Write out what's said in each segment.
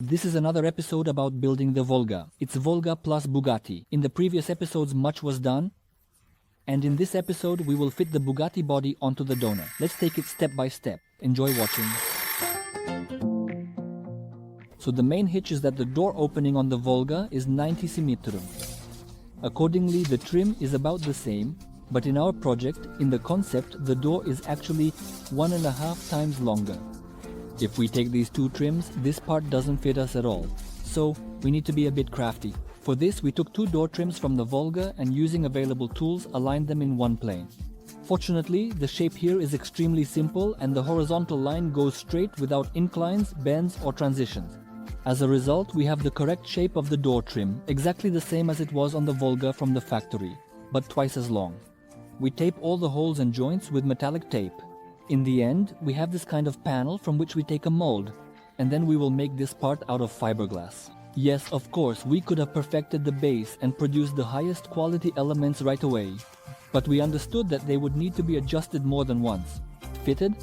This is another episode about building the Volga. It's Volga plus Bugatti. In the previous episodes much was done, and in this episode we will fit the Bugatti body onto the donor. Let's take it step by step. Enjoy watching. So the main hitch is that the door opening on the Volga is 90 cm. Accordingly, the trim is about the same, but in our project, in the concept, the door is actually 1.5 times longer. If we take these two trims, this part doesn't fit us at all. So we need to be a bit crafty. For this, we took two door trims from the Volga and using available tools, aligned them in one plane. Fortunately, the shape here is extremely simple and the horizontal line goes straight without inclines, bends or transitions. As a result, we have the correct shape of the door trim, exactly the same as it was on the Volga from the factory, but twice as long. We tape all the holes and joints with metallic tape. In the end, we have this kind of panel from which we take a mold, and then we will make this part out of fiberglass. Yes, of course, we could have perfected the base and produced the highest quality elements right away, but we understood that they would need to be adjusted more than once, fitted,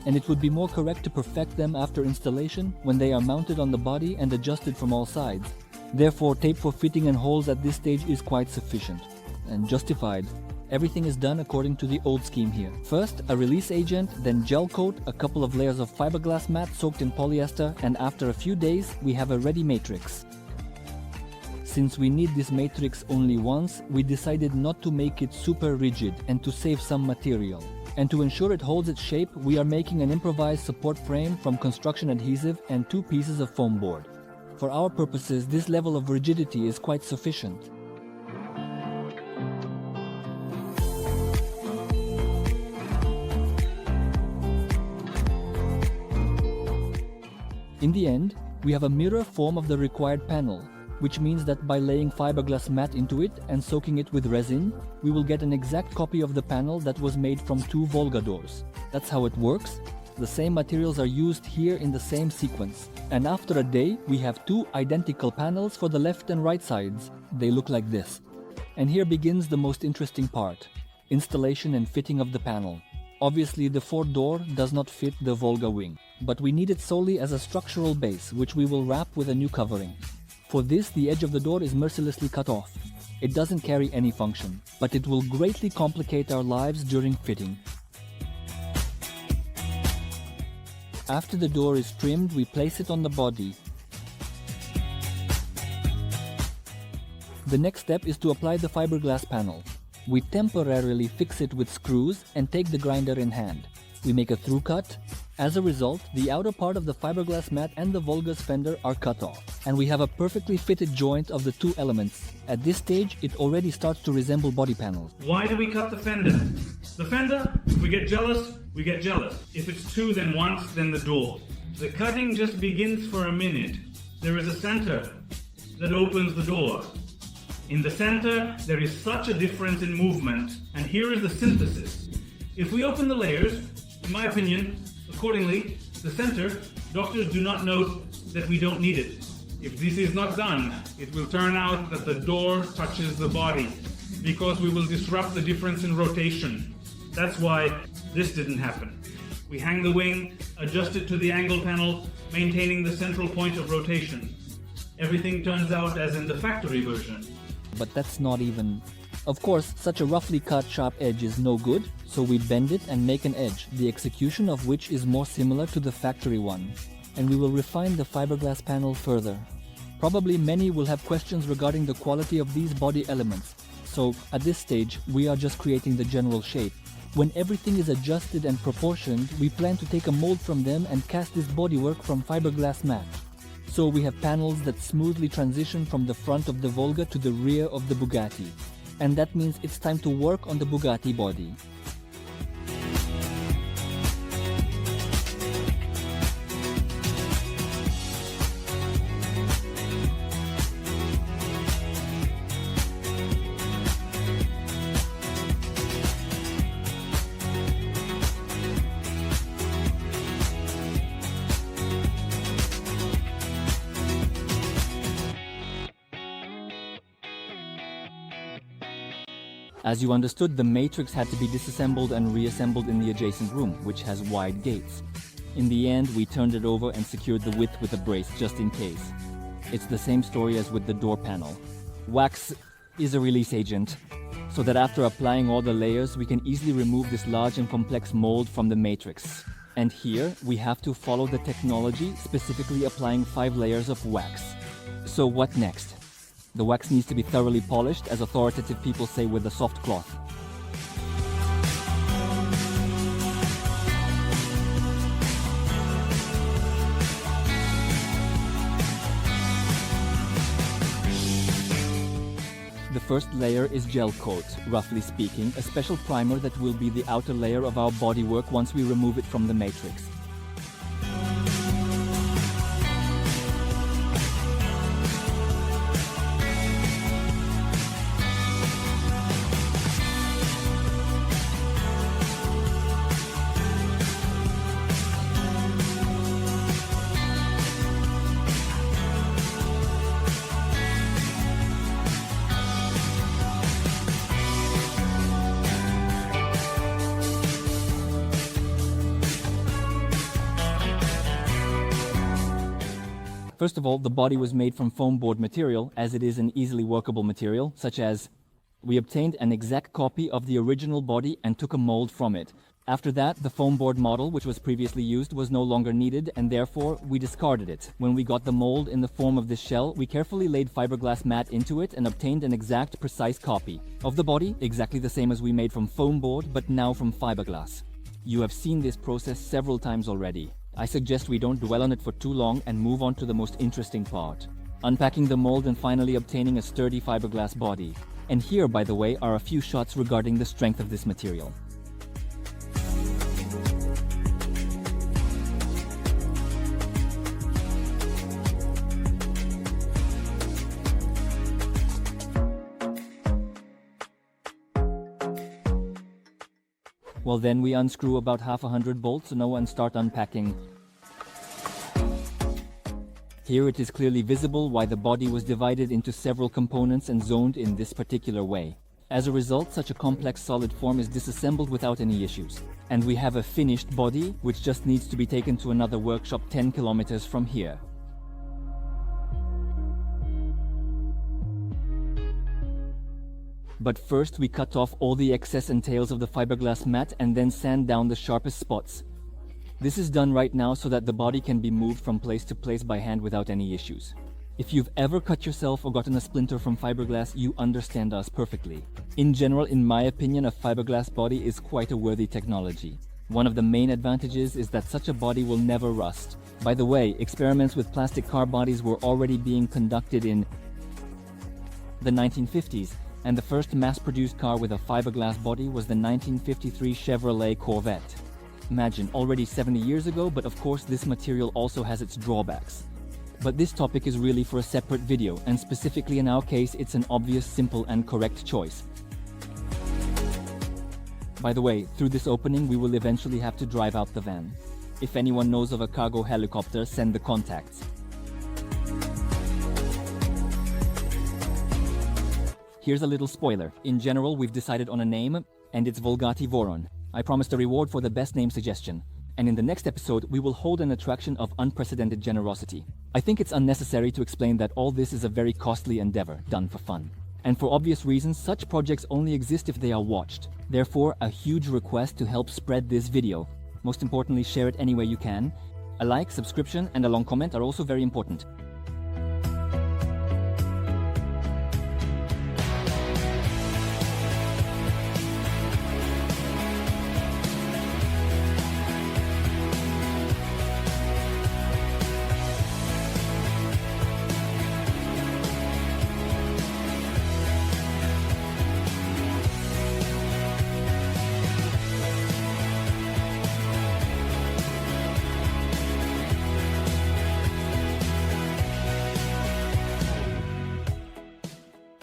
and it would be more correct to perfect them after installation when they are mounted on the body and adjusted from all sides. Therefore, tape for fitting and holes at this stage is quite sufficient and justified. Everything is done according to the old scheme here. First, a release agent, then gel coat, a couple of layers of fiberglass mat soaked in polyester, and after a few days, we have a ready matrix. Since we need this matrix only once, we decided not to make it super rigid and to save some material. And to ensure it holds its shape, we are making an improvised support frame from construction adhesive and 2 pieces of foam board. For our purposes, this level of rigidity is quite sufficient. In the end, we have a mirror form of the required panel, which means that by laying fiberglass mat into it and soaking it with resin, we will get an exact copy of the panel that was made from 2 Volga doors. That's how it works. The same materials are used here in the same sequence. And after a day, we have 2 identical panels for the left and right sides. They look like this. And here begins the most interesting part: installation and fitting of the panel. Obviously, the 4th door does not fit the Volga wing, but we need it solely as a structural base, which we will wrap with a new covering. For this, the edge of the door is mercilessly cut off. It doesn't carry any function, but it will greatly complicate our lives during fitting. After the door is trimmed, we place it on the body. The next step is to apply the fiberglass panel. We temporarily fix it with screws and take the grinder in hand. We make a through cut. As a result, the outer part of the fiberglass mat and the Volga's fender are cut off, and we have a perfectly fitted joint of the 2 elements. At this stage, it already starts to resemble body panels. Why do we cut the fender? The fender, if we get jealous, we get jealous. If it's 2 then once, then the door. The cutting just begins for a minute. There is a center that opens the door. In the center, there is such a difference in movement, and here is the synthesis. If we open the layers, in my opinion, accordingly, the center, doctors do not note that we don't need it. If this is not done, it will turn out that the door touches the body, because we will disrupt the difference in rotation. That's why this didn't happen. We hang the wing, adjust it to the angle panel, maintaining the central point of rotation. Everything turns out as in the factory version. But that's not even... Of course, such a roughly cut sharp edge is no good, so we bend it and make an edge, the execution of which is more similar to the factory one. And we will refine the fiberglass panel further. Probably many will have questions regarding the quality of these body elements, so at this stage we are just creating the general shape. When everything is adjusted and proportioned, we plan to take a mold from them and cast this bodywork from fiberglass mat. So we have panels that smoothly transition from the front of the Volga to the rear of the Bugatti. And that means it's time to work on the Bugatti body. As you understood, the matrix had to be disassembled and reassembled in the adjacent room, which has wide gates. In the end, we turned it over and secured the width with a brace just in case. It's the same story as with the door panel. Wax is a release agent, so that after applying all the layers, we can easily remove this large and complex mold from the matrix. And here, we have to follow the technology, specifically applying 5 layers of wax. So what next? The wax needs to be thoroughly polished, as authoritative people say, with a soft cloth. The first layer is gel coat, roughly speaking, a special primer that will be the outer layer of our bodywork once we remove it from the matrix. First of all, the body was made from foam board material, as it is an easily workable material, such as we obtained an exact copy of the original body and took a mold from it. After that, the foam board model, which was previously used, was no longer needed, and therefore we discarded it. When we got the mold in the form of this shell, we carefully laid fiberglass mat into it and obtained an exact, precise copy of the body, exactly the same as we made from foam board, but now from fiberglass. You have seen this process several times already. I suggest we don't dwell on it for too long and move on to the most interesting part. Unpacking the mold and finally obtaining a sturdy fiberglass body. And here, by the way, are a few shots regarding the strength of this material. Well, then we unscrew about 100 bolts now and start unpacking. Here it is clearly visible why the body was divided into several components and zoned in this particular way. As a result, such a complex solid form is disassembled without any issues. And we have a finished body, which just needs to be taken to another workshop 10 kilometers from here. But first we cut off all the excess and tails of the fiberglass mat and then sand down the sharpest spots. This is done right now so that the body can be moved from place to place by hand without any issues. If you've ever cut yourself or gotten a splinter from fiberglass, you understand us perfectly. In general, in my opinion, a fiberglass body is quite a worthy technology. One of the main advantages is that such a body will never rust. By the way, experiments with plastic car bodies were already being conducted in the 1950s. And the first mass-produced car with a fiberglass body was the 1953 Chevrolet Corvette. Imagine, already 70 years ago, but of course this material also has its drawbacks. But this topic is really for a separate video, and specifically in our case, it's an obvious, simple and correct choice. By the way, through this opening we will eventually have to drive out the van. If anyone knows of a cargo helicopter, send the contacts. Here's a little spoiler. In general, we've decided on a name, and it's Volgatti Chiron. I promised a reward for the best name suggestion. And in the next episode, we will hold an attraction of unprecedented generosity. I think it's unnecessary to explain that all this is a very costly endeavor, done for fun. And for obvious reasons, such projects only exist if they are watched. Therefore, a huge request to help spread this video. Most importantly, share it any way you can. A like, subscription, and a long comment are also very important.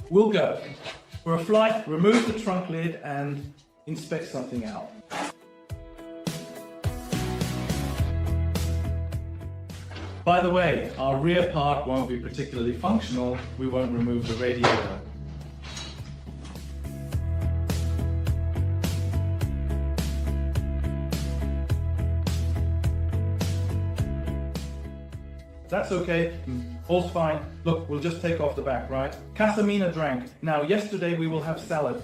We'll go. For a flight, remove the trunk lid and inspect something out. By the way, our rear part won't be particularly functional. We won't remove the radiator. okay. All's fine. Look, we'll just take off the back, right? Casamina drank. Now, yesterday we will have salad.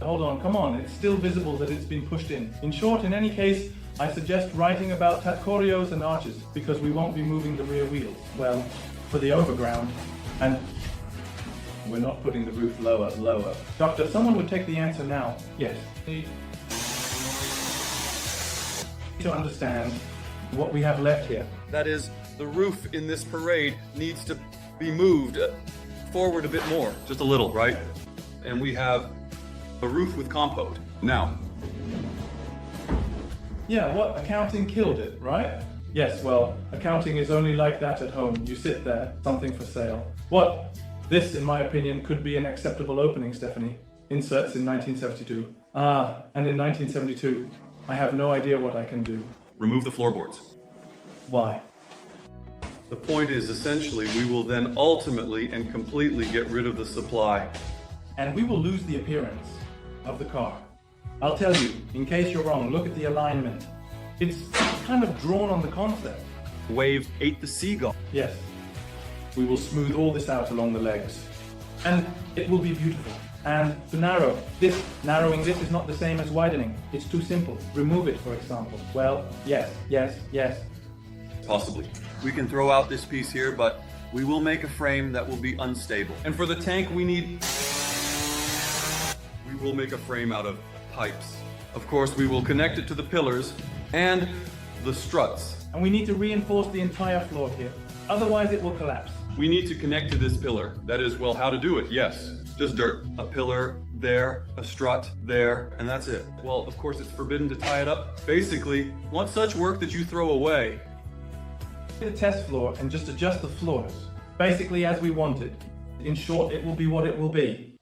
Hold on, come on, it's still visible that it's been pushed in. In short, in any case, I suggest writing about tatcorios and arches, because we won't be moving the rear wheels. Well, for the overground, and we're not putting the roof lower. Doctor, someone would take the answer now. Yes. Need to understand what we have left here. That is, the roof in this parade needs to be moved forward a bit more. Just a little, right? And we have a roof with compote. Now. Yeah, what? Accounting killed it, right? Yes, well, accounting is only like that at home. You sit there, something for sale. What? This, in my opinion, could be an acceptable opening, Stephanie. Inserts in 1972. Ah, and in 1972, I have no idea what I can do. Remove the floorboards. Why? The point is, essentially, we will then ultimately and completely get rid of the supply. And we will lose the appearance of the car. I'll tell you, in case you're wrong, look at the alignment. It's kind of drawn on the concept. Wave ate the seagull. Yes. We will smooth all this out along the legs. And it will be beautiful. And to narrowing this is not the same as widening. It's too simple. Remove it, for example. Well, yes. Possibly. We can throw out this piece here, but we will make a frame that will be unstable. And for the tank, we will make a frame out of pipes. Of course, we will connect it to the pillars and the struts. And we need to reinforce the entire floor here. Otherwise, it will collapse. We need to connect to this pillar. That is, well, how to do it, yes. Just dirt. A pillar there, a strut there, and that's it. Well, of course, it's forbidden to tie it up. Basically, want such work that you throw away. The test floor and just adjust the floors. Basically as we want it. In short, it will be what it will be.